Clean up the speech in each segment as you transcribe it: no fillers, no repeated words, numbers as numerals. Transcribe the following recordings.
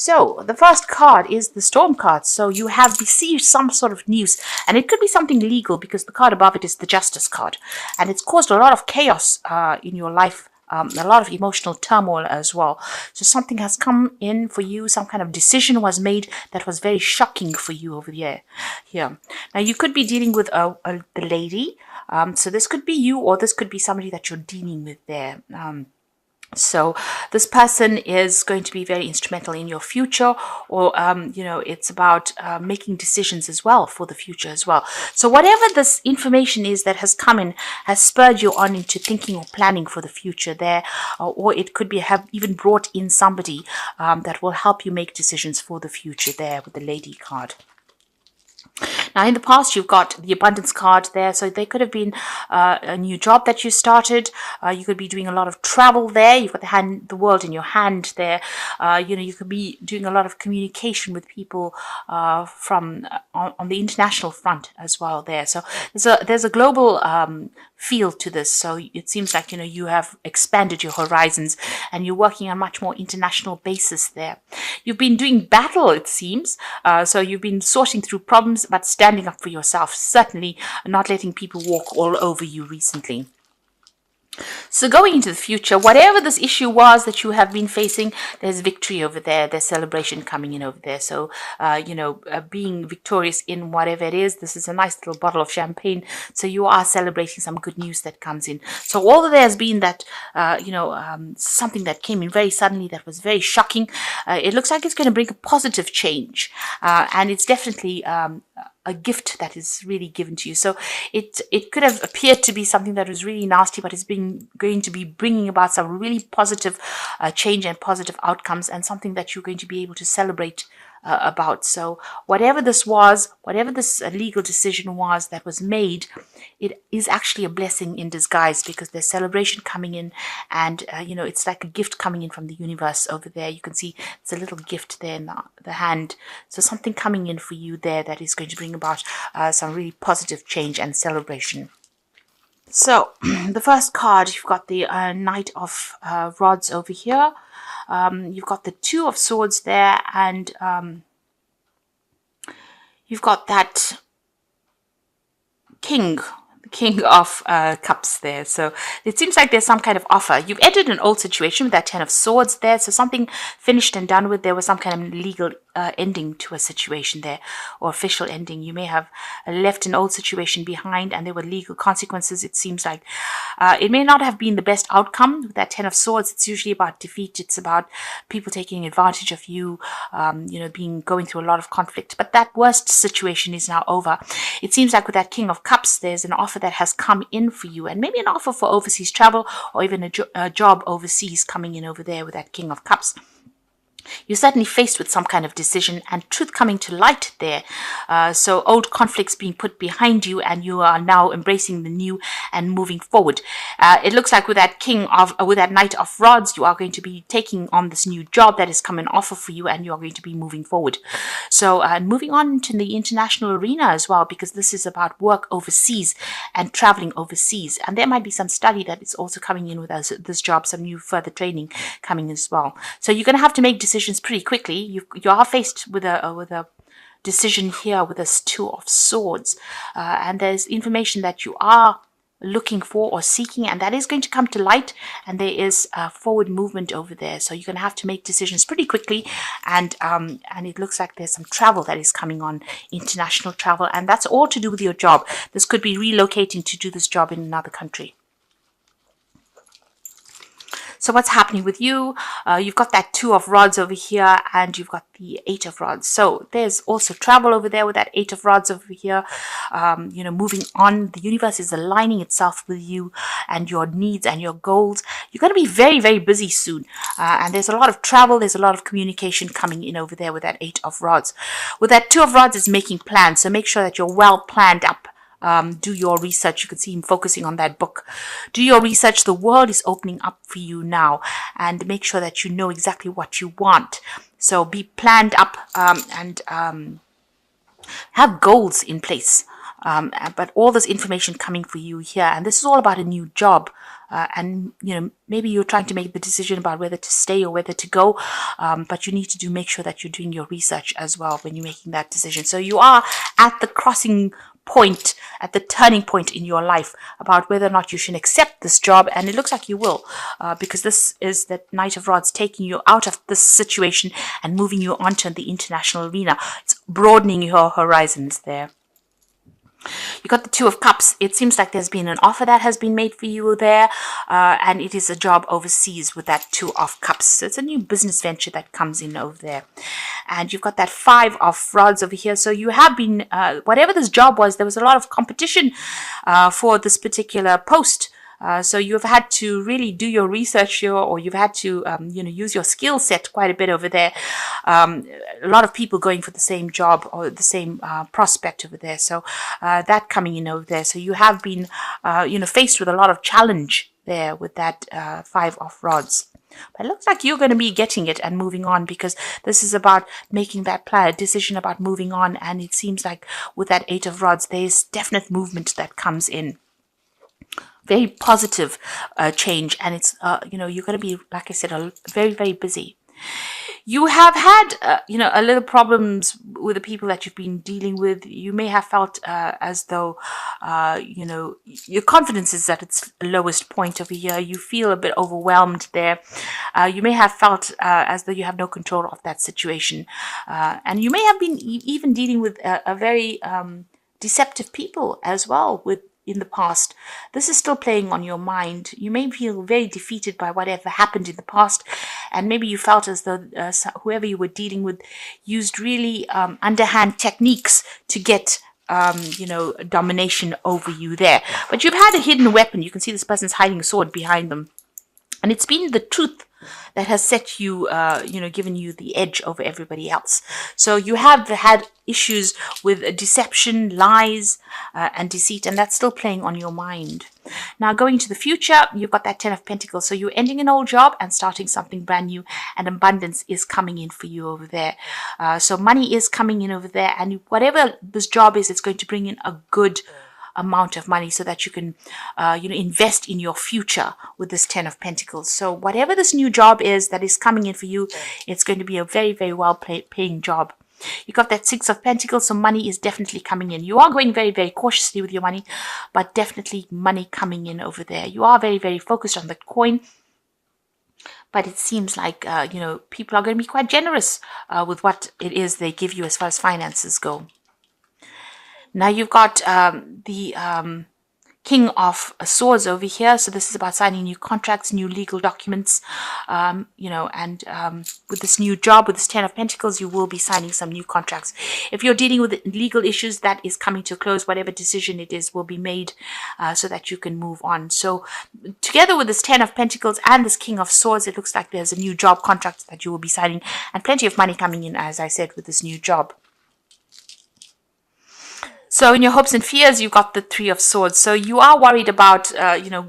So the first card is the Storm card. So you have received some sort of news, and it could be something legal because the card above it is the Justice card, and it's caused a lot of chaos in your life. A lot of emotional turmoil as well. So something has come in for you. Some kind of decision was made that was very shocking for you over here. Now you could be dealing with the lady. So this could be you, or this could be somebody that you're dealing with there. So this person is going to be very instrumental in your future, or it's about making decisions as well for the future as well. So whatever this information is that has come in has spurred you on into thinking or planning for the future there, or it could be have even brought in somebody that will help you make decisions for the future there with the Lady card. Now, in the past, you've got the Abundance card there. So there could have been a new job that you started. You could be doing a lot of travel there. You've got the world in your hand there. You could be doing a lot of communication with people from on the international front as well there. So there's a global feel to this. So it seems like, you have expanded your horizons and you're working on a much more international basis there. You've been doing battle, it seems. So you've been sorting through problems, but standing up for yourself, certainly not letting people walk all over you recently. So going into the future, whatever this issue was that you have been facing, there's victory over there. There's celebration coming in over there. So, being victorious in whatever it is, this is a nice little bottle of champagne. So you are celebrating some good news that comes in. So although there's been that, something that came in very suddenly that was very shocking, it looks like it's going to bring a positive change. And it's definitely a gift that is really given to you. So it could have appeared to be something that was really nasty, but it's going to be bringing about some really positive change and positive outcomes, and something that you're going to be able to celebrate about. So whatever this was, whatever this legal decision was that was made, it is actually a blessing in disguise, because there's celebration coming in, and it's like a gift coming in from the universe over there. You can see it's a little gift there in the hand. So something coming in for you there that is going to bring about some really positive change and celebration. So the first card, you've got the Knight of Rods over here. You've got the Two of Swords there, and you've got that King of Cups there. So it seems like there's some kind of offer. You've entered an old situation with that Ten of Swords there. So something finished and done with. There was some kind of legal ending to a situation there, or official ending. You may have left an old situation behind and there were legal consequences. It seems like it may not have been the best outcome with that Ten of Swords. It's usually about defeat. It's about people taking advantage of you, going through a lot of conflict. But that worst situation is now over. It seems like with that King of Cups, there's an offer that has come in for you, and maybe an offer for overseas travel, or even a job overseas coming in over there with that King of Cups. You're certainly faced with some kind of decision and truth coming to light there. So old conflicts being put behind you, and you are now embracing the new and moving forward. It looks like with that Knight of Rods, you are going to be taking on this new job that has come an offer for you, and you are going to be moving forward. So moving on to the international arena as well, because this is about work overseas and traveling overseas. And there might be some study that is also coming in with this job, some new further training coming as well. So you're going to have to make decisions pretty quickly. You are faced with a decision here with this Two of Swords, and there's information that you are looking for or seeking, and that is going to come to light, and there is forward movement over there. So you're going to have to make decisions pretty quickly, and it looks like there's some travel that is coming on, international travel, and that's all to do with your job. This could be relocating to do this job in another country. So what's happening with you? You've got that Two of Rods over here, and you've got the Eight of Rods. So there's also travel over there with that Eight of Rods over here. Moving on, the universe is aligning itself with you and your needs and your goals. You're going to be very, very busy soon. And there's a lot of travel. There's a lot of communication coming in over there with that Eight of Rods. With that Two of Rods is making plans. So make sure that you're well planned up. Do your research. You can see him focusing on that book. Do your research. The world is opening up for you now, and make sure that you know exactly what you want. So be planned up and have goals in place. But all this information coming for you here, and this is all about a new job. And maybe you're trying to make the decision about whether to stay or whether to go, but you need to make sure that you're doing your research as well when you're making that decision. So you are at the crossing point, at the turning point in your life about whether or not you should accept this job, and it looks like you will, because this is that Knight of Rods taking you out of this situation and moving you onto the international arena. It's broadening your horizons there. You got the Two of Cups. It seems like there's been an offer that has been made for you there, and it is a job overseas with that Two of Cups. So it's a new business venture that comes in over there. And you've got that Five of Rods over here. So you have been, whatever this job was, there was a lot of competition for this particular post. So you've had to really do your research here, or you've had to, use your skill set quite a bit over there. A lot of people going for the same job or the same prospect over there. So that coming in over there. So you have been, faced with a lot of challenge there with that Five of Rods. But it looks like you're going to be getting it and moving on, because this is about making that decision about moving on. And it seems like with that Eight of Rods, there's definite movement that comes in. Very positive change, and it's you're going to be, like I said, very, very busy. You have had a little problems with the people that you've been dealing with. You may have felt as though your confidence is at its lowest point over here. You feel a bit overwhelmed there. You may have felt as though you have no control of that situation, and you may have been even dealing with a very deceptive people as well in the past. This is still playing on your mind. You may feel very defeated by whatever happened in the past, and maybe you felt as though whoever you were dealing with used really underhand techniques to get domination over you there. But you've had a hidden weapon. You can see this person's hiding a sword behind them, and it's been the truth that has set you, given you the edge over everybody else. So you have had issues with deception, lies, and deceit, and that's still playing on your mind. Now, going to the future, you've got that Ten of Pentacles. So you're ending an old job and starting something brand new, and abundance is coming in for you over there. So money is coming in over there, and whatever this job is, it's going to bring in a good amount of money so that you can invest in your future with this Ten of Pentacles. So whatever this new job is that is coming in for you, it's going to be a very, very well paying job. You got that Six of Pentacles, so money is definitely coming in. You are going very, very cautiously with your money, but definitely money coming in over there. You are very, very focused on the coin, but it seems like people are going to be quite generous with what it is they give you as far as finances go. Now you've got the King of Swords over here. So this is about signing new contracts, new legal documents, and with this new job, with this Ten of Pentacles, you will be signing some new contracts. If you're dealing with legal issues, that is coming to a close. Whatever decision it is will be made so that you can move on. So together with this Ten of Pentacles and this King of Swords, it looks like there's a new job contract that you will be signing, and plenty of money coming in, as I said, with this new job. So in your hopes and fears, you've got the Three of Swords. So you are worried about,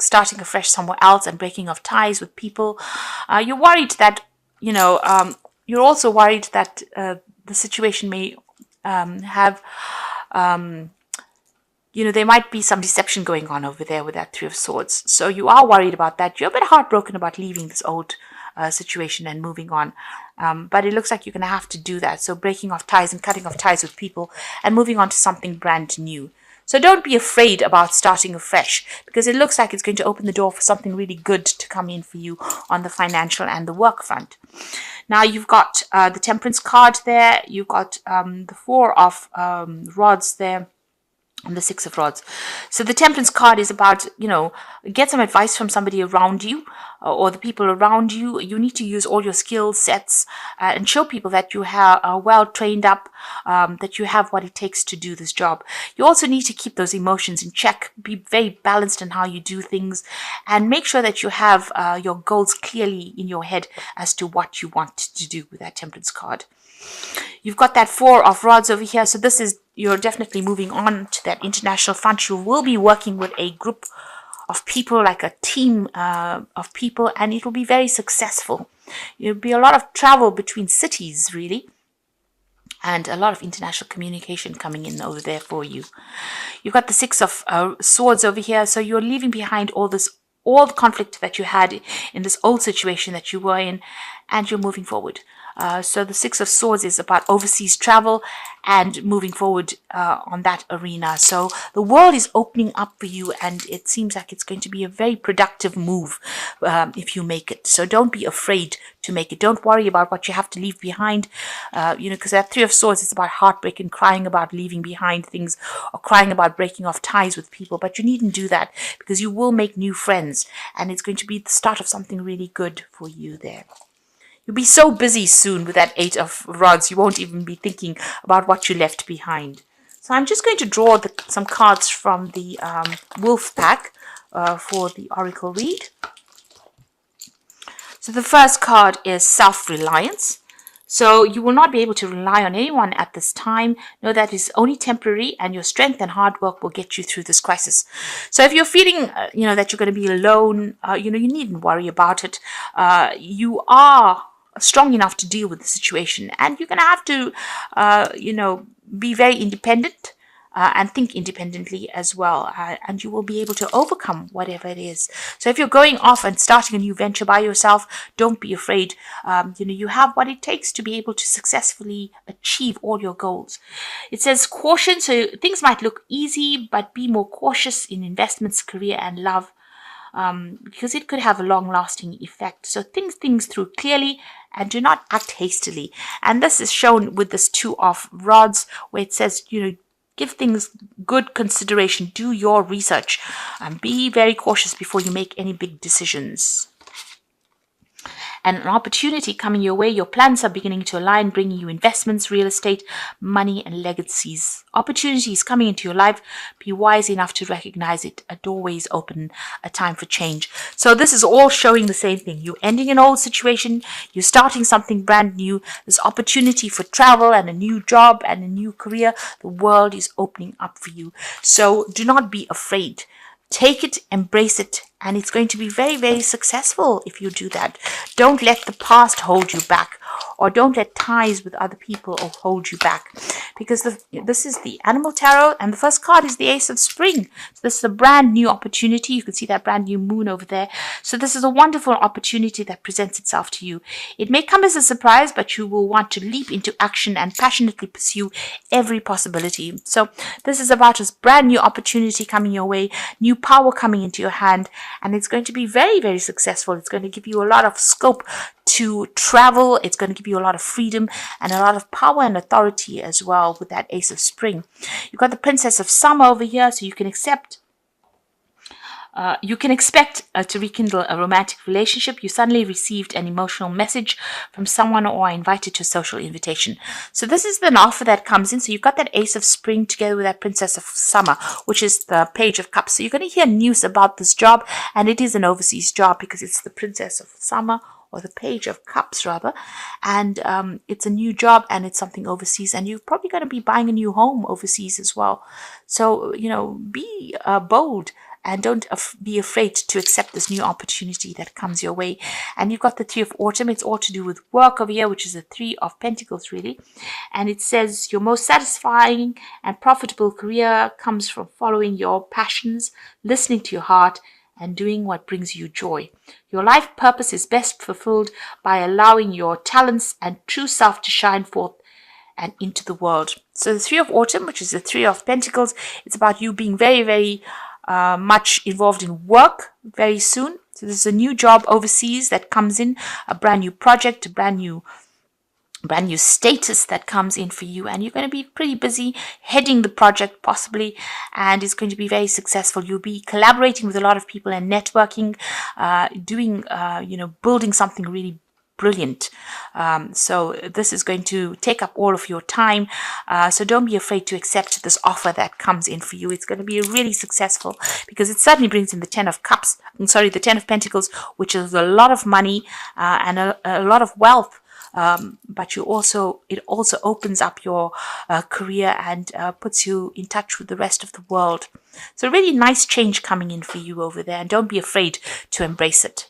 starting afresh somewhere else and breaking off ties with people. You're worried that, you're also worried that the situation may have, there might be some deception going on over there with that Three of Swords. So you are worried about that. You're a bit heartbroken about leaving this old situation and moving on. But it looks like you're going to have to do that. So breaking off ties and cutting off ties with people and moving on to something brand new. So don't be afraid about starting afresh, because it looks like it's going to open the door for something really good to come in for you on the financial and the work front. Now you've got the Temperance card there. You've got the Four of Rods there, and the Six of Rods. So the Temperance card is about, get some advice from somebody around you or the people around you. You need to use all your skill sets and show people that you are well trained up, that you have what it takes to do this job. You also need to keep those emotions in check, be very balanced in how you do things, and make sure that you have your goals clearly in your head as to what you want to do with that Temperance card. You've got that Four of Rods over here. So this is, you're definitely moving on to that international front. You will be working with a group of people, like a team of people, and it will be very successful. There'll be a lot of travel between cities, really. and a lot of international communication coming in over there for you. You've got the Six of Swords over here, so you're leaving behind all the conflict that you had in this old situation that you were in, and you're moving forward. So the Six of Swords is about overseas travel and moving forward on that arena. So the world is opening up for you, and it seems like it's going to be a very productive move if you make it. So don't be afraid to make it. Don't worry about what you have to leave behind, because that Three of Swords is about heartbreak and crying about leaving behind things or crying about breaking off ties with people. But you needn't do that, because you will make new friends, and it's going to be the start of something really good for you there. You'll be so busy soon with that Eight of Rods, you won't even be thinking about what you left behind. So I'm just going to draw some cards from the Wolf pack for the Oracle read. So the first card is Self-Reliance. So you will not be able to rely on anyone at this time. Know that it's only temporary, and your strength and hard work will get you through this crisis. So if you're feeling, that you're going to be alone, you needn't worry about it. You are strong enough to deal with the situation, and you're going to have to, be very independent and think independently as well, and you will be able to overcome whatever it is. So if you're going off and starting a new venture by yourself, don't be afraid. You have what it takes to be able to successfully achieve all your goals. It says caution, so things might look easy, but be more cautious in investments, career, and love. Because it could have a long-lasting effect. So think things through clearly and do not act hastily. And this is shown with this Two of Rods, where it says, give things good consideration, do your research, and be very cautious before you make any big decisions. And an opportunity coming your way. Your plans are beginning to align, bringing you investments, real estate, money, and legacies. Opportunities coming into your life. Be wise enough to recognize it. A doorway is open, a time for change. So this is all showing the same thing. You're ending an old situation. You're starting something brand new. There's opportunity for travel and a new job and a new career. The world is opening up for you. So do not be afraid. Take it, embrace it, and it's going to be very, very successful if you do that. Don't let the past hold you back, or don't let ties with other people hold you back, because this is the Animal Tarot, and the first card is the Ace of Spring. So this is a brand new opportunity. You can see that brand new moon over there. So this is a wonderful opportunity that presents itself to you. It may come as a surprise, but you will want to leap into action and passionately pursue every possibility. So this is about a brand new opportunity coming your way, new power coming into your hand, and it's going to be very, very successful. It's going to give you a lot of scope to travel. It's going to give you a lot of freedom and a lot of power and authority as well with that Ace of Spring. You've got the Princess of Summer over here, so you can expect to rekindle a romantic relationship. You suddenly received an emotional message from someone or are invited to a social invitation. So this is an offer that comes in. So you've got that Ace of Spring together with that Princess of Summer, which is the Page of Cups. So you're going to hear news about this job, and it is an overseas job because it's the Princess of Summer, or the Page of Cups rather, and it's a new job and it's something overseas, and you're probably going to be buying a new home overseas as well. So be bold and don't be afraid to accept this new opportunity that comes your way. And you've got the Three of Autumn. It's all to do with work over here, which is the Three of Pentacles really, and it says your most satisfying and profitable career comes from following your passions, listening to your heart, and doing what brings you joy. Your life purpose is best fulfilled by allowing your talents and true self to shine forth and into the world. So the Three of Autumn, which is the Three of Pentacles, it's about you being very, very much involved in work very soon. So there's a new job overseas that comes in, a brand new project, a brand new status that comes in for you, and you're going to be pretty busy heading the project possibly, and it's going to be very successful. You'll be collaborating with a lot of people and networking, building something really brilliant. So this is going to take up all of your time. So don't be afraid to accept this offer that comes in for you. It's going to be really successful because it certainly brings in the Ten of Pentacles, which is a lot of money and a lot of wealth. But it also opens up your career and puts you in touch with the rest of the world. So really nice change coming in for you over there, and don't be afraid to embrace it.